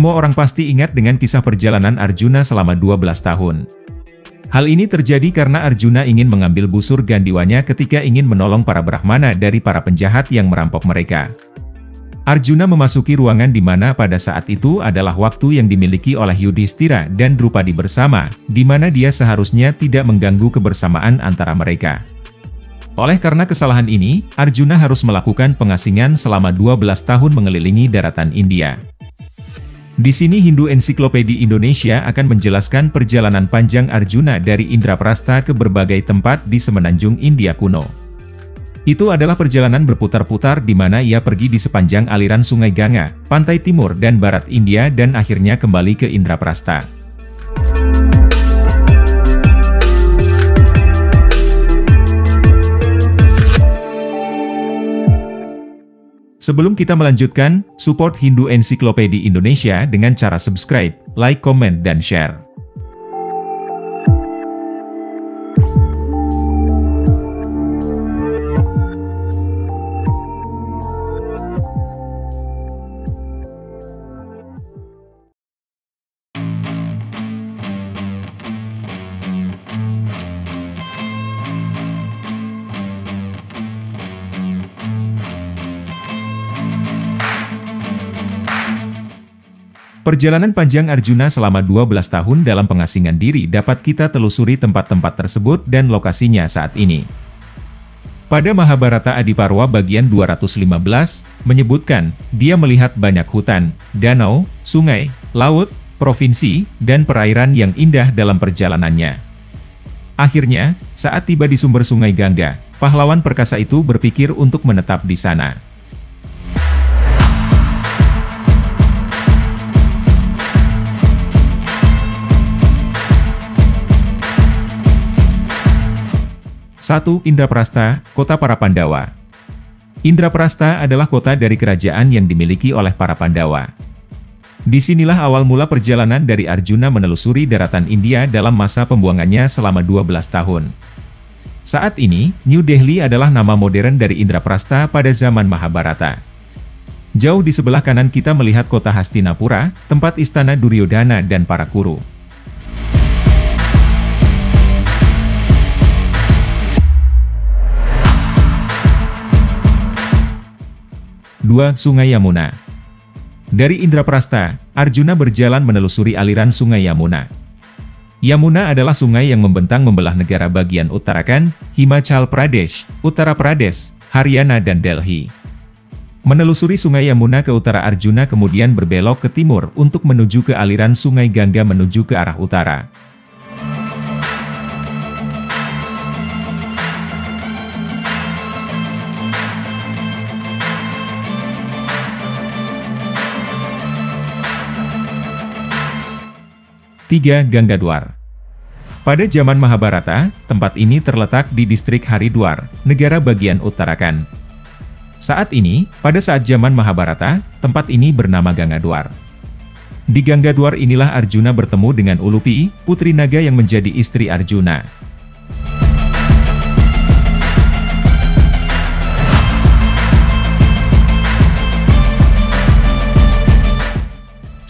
Semua orang pasti ingat dengan kisah perjalanan Arjuna selama 12 tahun. Hal ini terjadi karena Arjuna ingin mengambil busur Gandiwanya ketika ingin menolong para Brahmana dari para penjahat yang merampok mereka. Arjuna memasuki ruangan di mana pada saat itu adalah waktu yang dimiliki oleh Yudhishthira dan Drupadi bersama, di mana dia seharusnya tidak mengganggu kebersamaan antara mereka. Oleh karena kesalahan ini, Arjuna harus melakukan pengasingan selama 12 tahun mengelilingi daratan India. Di sini Hindu Ensiklopedia Indonesia akan menjelaskan perjalanan panjang Arjuna dari Indraprastha ke berbagai tempat di semenanjung India kuno. Itu adalah perjalanan berputar-putar di mana ia pergi di sepanjang aliran Sungai Ganga, pantai timur dan barat India dan akhirnya kembali ke Indraprastha. Sebelum kita melanjutkan, support Hindu Ensiklopedia Indonesia dengan cara subscribe, like, komen, dan share. Perjalanan panjang Arjuna selama 12 tahun dalam pengasingan diri dapat kita telusuri tempat-tempat tersebut dan lokasinya saat ini. Pada Mahabharata Adiparwa bagian 215, menyebutkan, dia melihat banyak hutan, danau, sungai, laut, provinsi, dan perairan yang indah dalam perjalanannya. Akhirnya, saat tiba di sumber sungai Gangga, pahlawan perkasa itu berpikir untuk menetap di sana. Satu, Indraprastha, kota para Pandawa. Indraprastha adalah kota dari kerajaan yang dimiliki oleh para Pandawa. Disinilah awal mula perjalanan dari Arjuna menelusuri daratan India dalam masa pembuangannya selama 12 tahun. Saat ini, New Delhi adalah nama modern dari Indraprastha pada zaman Mahabharata. Jauh di sebelah kanan kita melihat kota Hastinapura, tempat istana Duryodhana dan para Kuru. 2. Sungai Yamuna. Dari Indraprastha, Arjuna berjalan menelusuri aliran Sungai Yamuna. Yamuna adalah sungai yang membentang membelah negara bagian Uttarakhand, Himachal Pradesh, Uttara Pradesh, Haryana dan Delhi. Menelusuri Sungai Yamuna ke utara, Arjuna kemudian berbelok ke timur untuk menuju ke aliran Sungai Gangga menuju ke arah utara. Tiga, Gangadwar. Pada zaman Mahabharata, tempat ini terletak di distrik Haridwar, negara bagian Uttarakhand. Saat ini, pada saat zaman Mahabharata, tempat ini bernama Gangadwar. Di Gangadwar inilah Arjuna bertemu dengan Ulupi, putri naga yang menjadi istri Arjuna.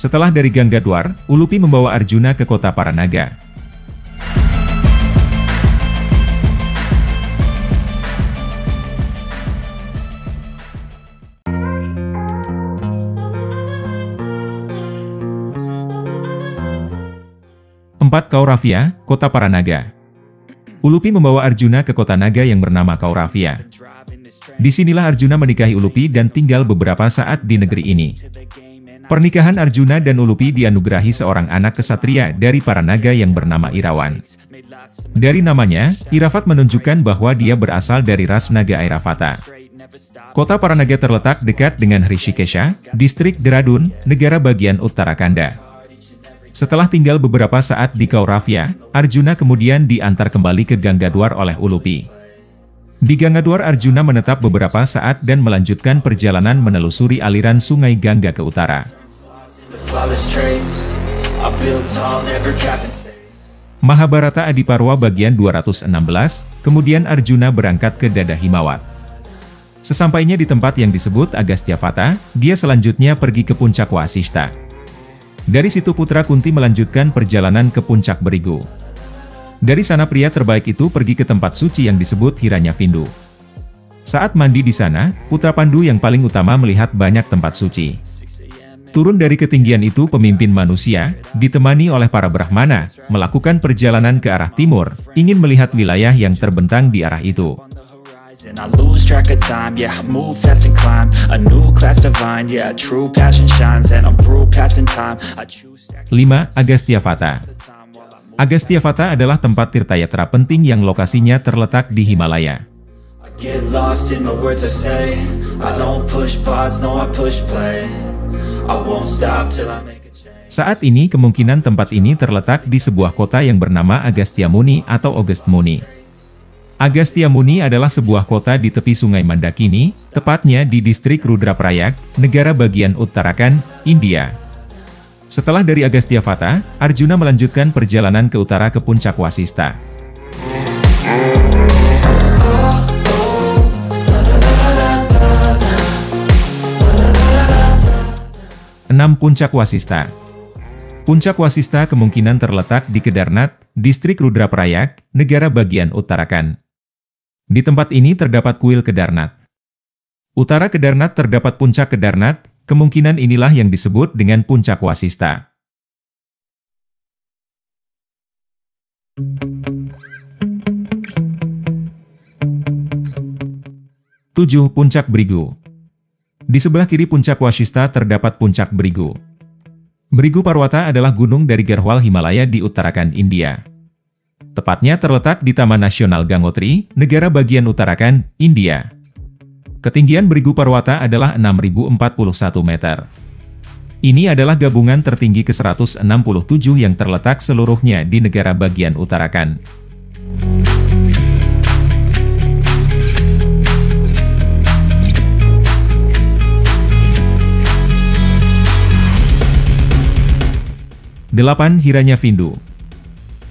Setelah dari Gangadwar, Ulupi membawa Arjuna ke kota para naga. Empat, Kaurafya, kota para naga. Ulupi membawa Arjuna ke kota naga yang bernama Kaurafya. Disinilah Arjuna menikahi Ulupi dan tinggal beberapa saat di negeri ini. Pernikahan Arjuna dan Ulupi dianugerahi seorang anak kesatria dari para naga yang bernama Irawan. Dari namanya, Irafat menunjukkan bahwa dia berasal dari ras naga Airavata. Kota Paranaga terletak dekat dengan Hrishikesha, distrik Dehradun, negara bagian Uttarakhand. Setelah tinggal beberapa saat di Kauravya, Arjuna kemudian diantar kembali ke Gangadwar oleh Ulupi. Di Gangadwar Arjuna menetap beberapa saat dan melanjutkan perjalanan menelusuri aliran sungai Gangga ke utara. Mahabharata Adiparwa bagian 216, kemudian Arjuna berangkat ke Dada Himawat. Sesampainya di tempat yang disebut Agasthyavata, dia selanjutnya pergi ke puncak Wasishta. Dari situ putra Kunti melanjutkan perjalanan ke puncak Berigu. Dari sana pria terbaik itu pergi ke tempat suci yang disebut Hiranyavindu. Saat mandi di sana, putra Pandu yang paling utama melihat banyak tempat suci. Turun dari ketinggian itu pemimpin manusia, ditemani oleh para Brahmana, melakukan perjalanan ke arah timur, ingin melihat wilayah yang terbentang di arah itu. 5. Agasthyavata. Agasthyavata adalah tempat tirtayatra penting yang lokasinya terletak di Himalaya. Saat ini kemungkinan tempat ini terletak di sebuah kota yang bernama Agasthyamuni atau Agastmuni. Agasthyamuni adalah sebuah kota di tepi sungai Mandakini, tepatnya di distrik Rudraprayak, negara bagian Uttarakhand, India. Setelah dari Agasthyavata, Arjuna melanjutkan perjalanan ke utara ke puncak Wasista. 6. Puncak Wasista. Puncak Wasista kemungkinan terletak di Kedarnath, distrik Rudraprayak, negara bagian Uttarakhand. Di tempat ini terdapat kuil Kedarnath. Utara Kedarnath terdapat puncak Kedarnath, kemungkinan inilah yang disebut dengan puncak Wasista. 7. Puncak Bhrigu. Di sebelah kiri puncak Wasista terdapat puncak Bhrigu. Bhrigu Parwata adalah gunung dari Garhwal Himalaya di Uttarakhand, India. Tepatnya terletak di Taman Nasional Gangotri, negara bagian Uttarakhand, India. Ketinggian Bhrigu Parwata adalah 6.041 meter. Ini adalah gabungan tertinggi ke-167 yang terletak seluruhnya di negara bagian Uttarakhand. 8. Hiranyavindu.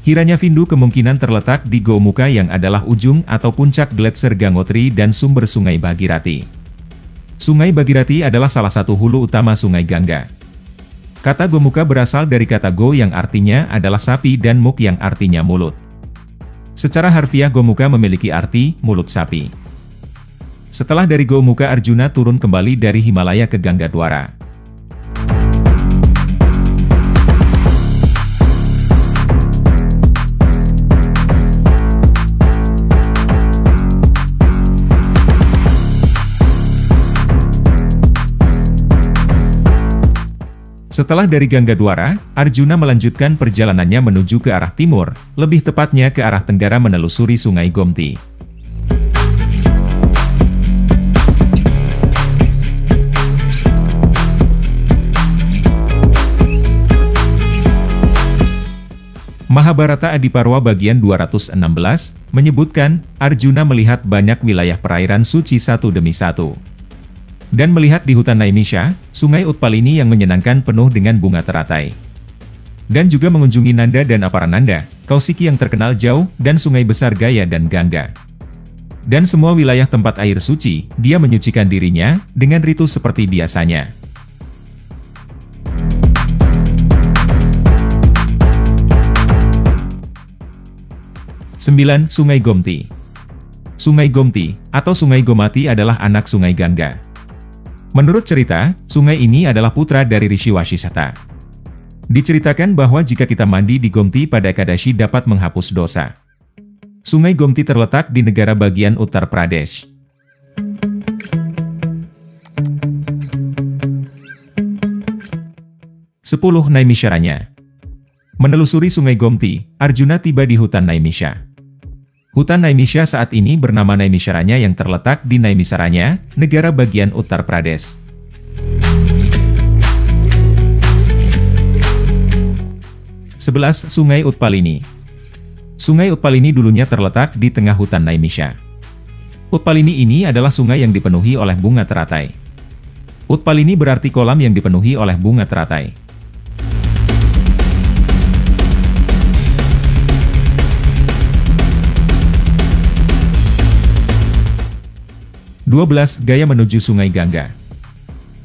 Hiranyavindu kemungkinan terletak di Gomuka yang adalah ujung atau puncak Gletser Gangotri dan sumber sungai Bhagirathi. Sungai Bhagirathi adalah salah satu hulu utama sungai Gangga. Kata Gomuka berasal dari kata Go yang artinya adalah sapi dan Muk yang artinya mulut. Secara harfiah Gomuka memiliki arti mulut sapi. Setelah dari Gomuka Arjuna turun kembali dari Himalaya ke Gangadwara. 6. Setelah dari Gangadwara, Arjuna melanjutkan perjalanannya menuju ke arah timur, lebih tepatnya ke arah tenggara menelusuri sungai Gomti. Mahabharata Adiparwa bagian 216, menyebutkan, Arjuna melihat banyak wilayah perairan suci satu demi satu. Dan melihat di hutan Naimisha, sungai Utpalini yang menyenangkan penuh dengan bunga teratai. Dan juga mengunjungi Nanda dan Aparananda, Kausiki yang terkenal jauh, dan sungai besar Gaya dan Gangga. Dan semua wilayah tempat air suci, dia menyucikan dirinya, dengan ritu seperti biasanya. 9. Sungai Gomti. Sungai Gomti, atau Sungai Gomati adalah anak Sungai Gangga. Menurut cerita, sungai ini adalah putra dari Rishi Wasishta. Diceritakan bahwa jika kita mandi di Gomti pada Ekadashi dapat menghapus dosa. Sungai Gomti terletak di negara bagian Uttar Pradesh. 10. Naimisharanya. Menelusuri Sungai Gomti, Arjuna tiba di hutan Naimisha. Hutan Naimisha saat ini bernama Naimisharanya yang terletak di Naimisaranya, negara bagian Uttar Pradesh. Sungai Utpalini. Sungai Utpalini dulunya terletak di tengah hutan Naimisha. Utpalini ini adalah sungai yang dipenuhi oleh bunga teratai. Utpalini berarti kolam yang dipenuhi oleh bunga teratai. 12. Gaya menuju Sungai Gangga.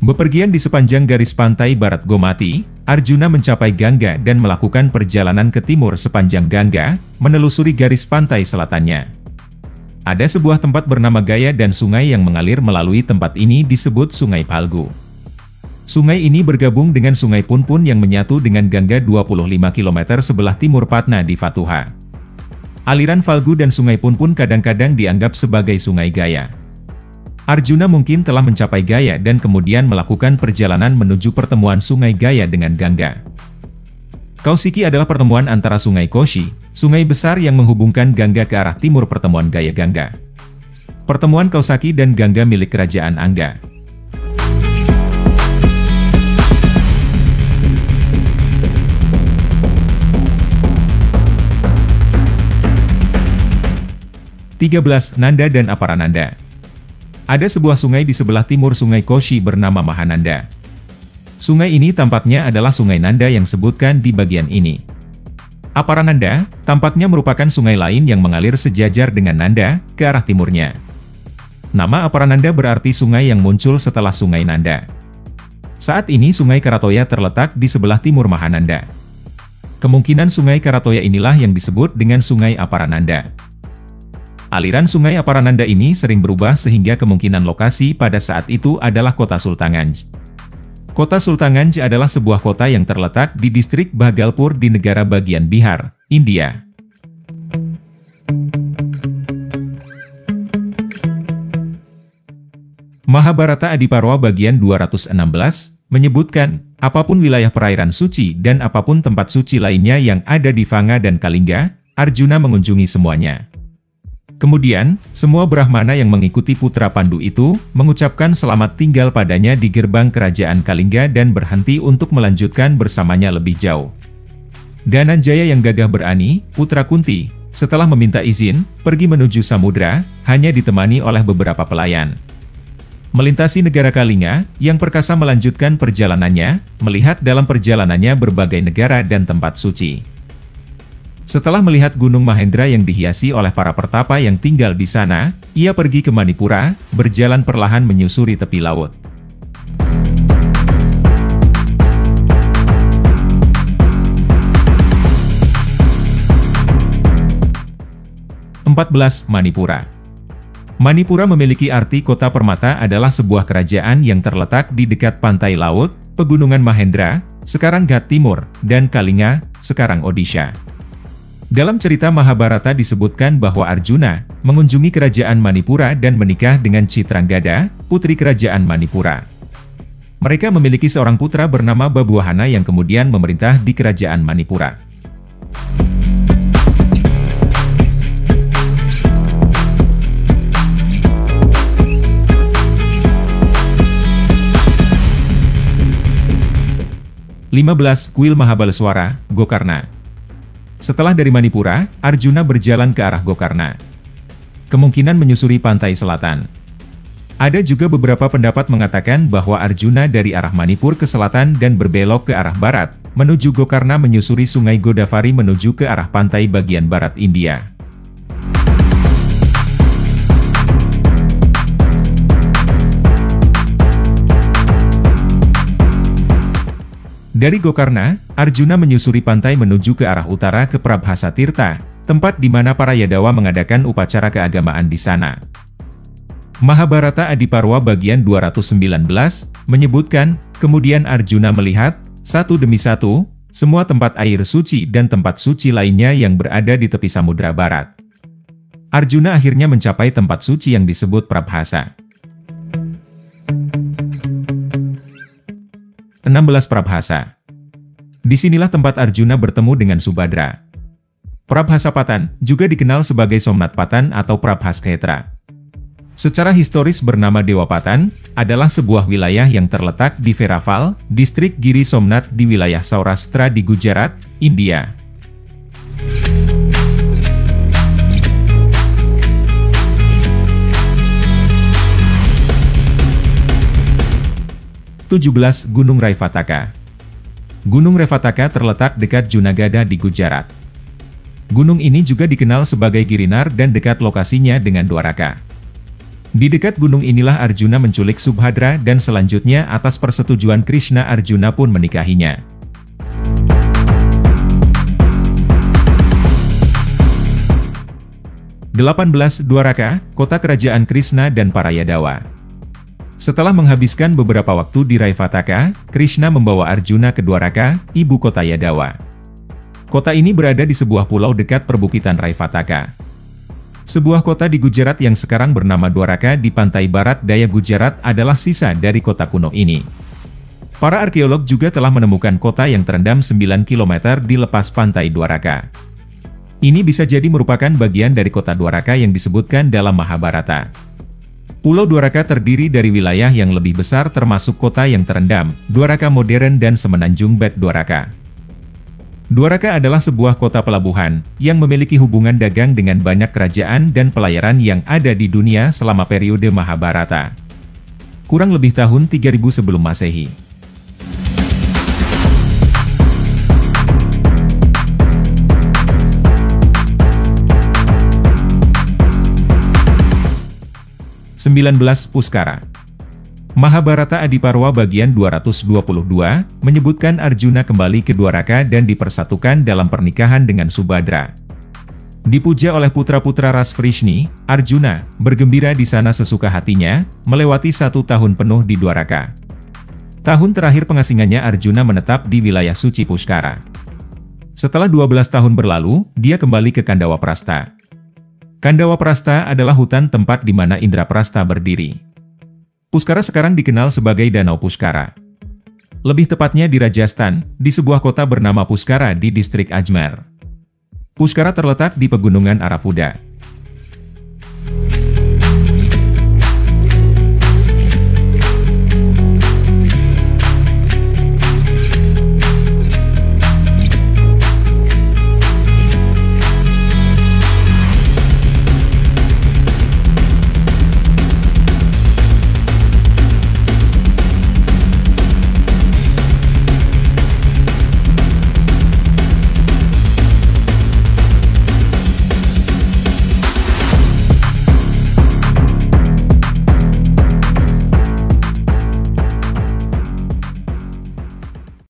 Bepergian di sepanjang garis pantai barat Gomati, Arjuna mencapai Gangga dan melakukan perjalanan ke timur sepanjang Gangga, menelusuri garis pantai selatannya. Ada sebuah tempat bernama Gaya dan sungai yang mengalir melalui tempat ini disebut Sungai Phalgu. Sungai ini bergabung dengan Sungai Punpun yang menyatu dengan Gangga 25 km sebelah timur Patna di Fatuha. Aliran Phalgu dan Sungai Punpun kadang-kadang dianggap sebagai Sungai Gaya. Arjuna mungkin telah mencapai Gaya dan kemudian melakukan perjalanan menuju pertemuan Sungai Gaya dengan Gangga. Kausiki adalah pertemuan antara Sungai Koshi, sungai besar yang menghubungkan Gangga ke arah timur pertemuan Gaya-Gangga. Pertemuan Kausaki dan Gangga milik Kerajaan Angga. Nanda dan Aparananda. Ada sebuah sungai di sebelah timur Sungai Koshi bernama Mahananda. Sungai ini tampaknya adalah Sungai Nanda yang sebutkan di bagian ini. Aparananda tampaknya merupakan sungai lain yang mengalir sejajar dengan Nanda ke arah timurnya. Nama Aparananda berarti sungai yang muncul setelah Sungai Nanda. Saat ini Sungai Karatoya terletak di sebelah timur Mahananda. Kemungkinan Sungai Karatoya inilah yang disebut dengan Sungai Aparananda. Aliran Sungai Aparananda ini sering berubah sehingga kemungkinan lokasi pada saat itu adalah kota Sultanganj. Kota Sultanganj adalah sebuah kota yang terletak di distrik Bhagalpur di negara bagian Bihar, India. Mahabharata Adiparwa bagian 216 menyebutkan, apapun wilayah perairan suci dan apapun tempat suci lainnya yang ada di Vanga dan Kalinga, Arjuna mengunjungi semuanya. Kemudian, semua Brahmana yang mengikuti putra Pandu itu, mengucapkan selamat tinggal padanya di gerbang kerajaan Kalinga dan berhenti untuk melanjutkan bersamanya lebih jauh. Dhananjaya yang gagah berani, putra Kunti, setelah meminta izin, pergi menuju samudra, hanya ditemani oleh beberapa pelayan. Melintasi negara Kalinga, yang perkasa melanjutkan perjalanannya, melihat dalam perjalanannya berbagai negara dan tempat suci. Setelah melihat Gunung Mahendra yang dihiasi oleh para pertapa yang tinggal di sana, ia pergi ke Manipura, berjalan perlahan menyusuri tepi laut. Manipura. Manipura memiliki arti kota permata adalah sebuah kerajaan yang terletak di dekat pantai laut, pegunungan Mahendra, sekarang Ghat Timur, dan Kalinga, sekarang Odisha. Dalam cerita Mahabharata disebutkan bahwa Arjuna mengunjungi kerajaan Manipura dan menikah dengan Chitrangada, putri kerajaan Manipura. Mereka memiliki seorang putra bernama Babuwahana yang kemudian memerintah di kerajaan Manipura. Kuil Mahabaleswara, Gokarna. Setelah dari Manipura, Arjuna berjalan ke arah Gokarna. Kemungkinan menyusuri pantai selatan. Ada juga beberapa pendapat mengatakan bahwa Arjuna dari arah Manipur ke selatan dan berbelok ke arah barat, menuju Gokarna menyusuri sungai Godavari menuju ke arah pantai bagian barat India. Dari Gokarna, Arjuna menyusuri pantai menuju ke arah utara ke Prabhasa Tirtha, tempat di mana para Yadawa mengadakan upacara keagamaan di sana. Mahabharata Adiparwa bagian 219 menyebutkan, kemudian Arjuna melihat, satu demi satu, semua tempat air suci dan tempat suci lainnya yang berada di tepi Samudra Barat. Arjuna akhirnya mencapai tempat suci yang disebut Prabhasa. 16 Prabhasa. Disinilah tempat Arjuna bertemu dengan Subhadra. Prabhasapatan, juga dikenal sebagai Somnath-patan atau Prabhaskshetra. Secara historis bernama Dewapatan, adalah sebuah wilayah yang terletak di Veeraval, distrik Giri Somnath di wilayah Saurashtra di Gujarat, India. Gunung Raivataka. Gunung Raivataka terletak dekat Junagadha di Gujarat. Gunung ini juga dikenal sebagai Girinar dan dekat lokasinya dengan Dwaraka. Di dekat gunung inilah Arjuna menculik Subhadra dan selanjutnya atas persetujuan Krishna Arjuna pun menikahinya. Dwaraka, kota kerajaan Krishna dan para Yadawa. Setelah menghabiskan beberapa waktu di Raivataka, Krishna membawa Arjuna ke Dwaraka, ibu kota Yadawa. Kota ini berada di sebuah pulau dekat perbukitan Raivataka. Sebuah kota di Gujarat yang sekarang bernama Dwaraka di pantai barat daya Gujarat adalah sisa dari kota kuno ini. Para arkeolog juga telah menemukan kota yang terendam 9 km di lepas pantai Dwaraka. Ini bisa jadi merupakan bagian dari kota Dwaraka yang disebutkan dalam Mahabharata. Pulau Dwaraka terdiri dari wilayah yang lebih besar termasuk kota yang terendam, Dwaraka modern dan semenanjung Bet Dwaraka. Dwaraka adalah sebuah kota pelabuhan, yang memiliki hubungan dagang dengan banyak kerajaan dan pelayaran yang ada di dunia selama periode Mahabharata. Kurang lebih tahun 3000 sebelum Masehi. Puskara. Mahabharata Adiparwa bagian 222, menyebutkan Arjuna kembali ke Dwaraka dan dipersatukan dalam pernikahan dengan Subhadra. Dipuja oleh putra-putra ras Vrishni, Arjuna bergembira di sana sesuka hatinya, melewati 1 tahun penuh di Dwaraka. Tahun terakhir pengasingannya Arjuna menetap di wilayah suci Puskara. Setelah 12 tahun berlalu, dia kembali ke Kandawaprastha. Kandawaprastha adalah hutan tempat di mana Indraprastha berdiri. Puskara sekarang dikenal sebagai Danau Puskara. Lebih tepatnya di Rajasthan, di sebuah kota bernama Puskara di distrik Ajmer. Puskara terletak di pegunungan Arafuda.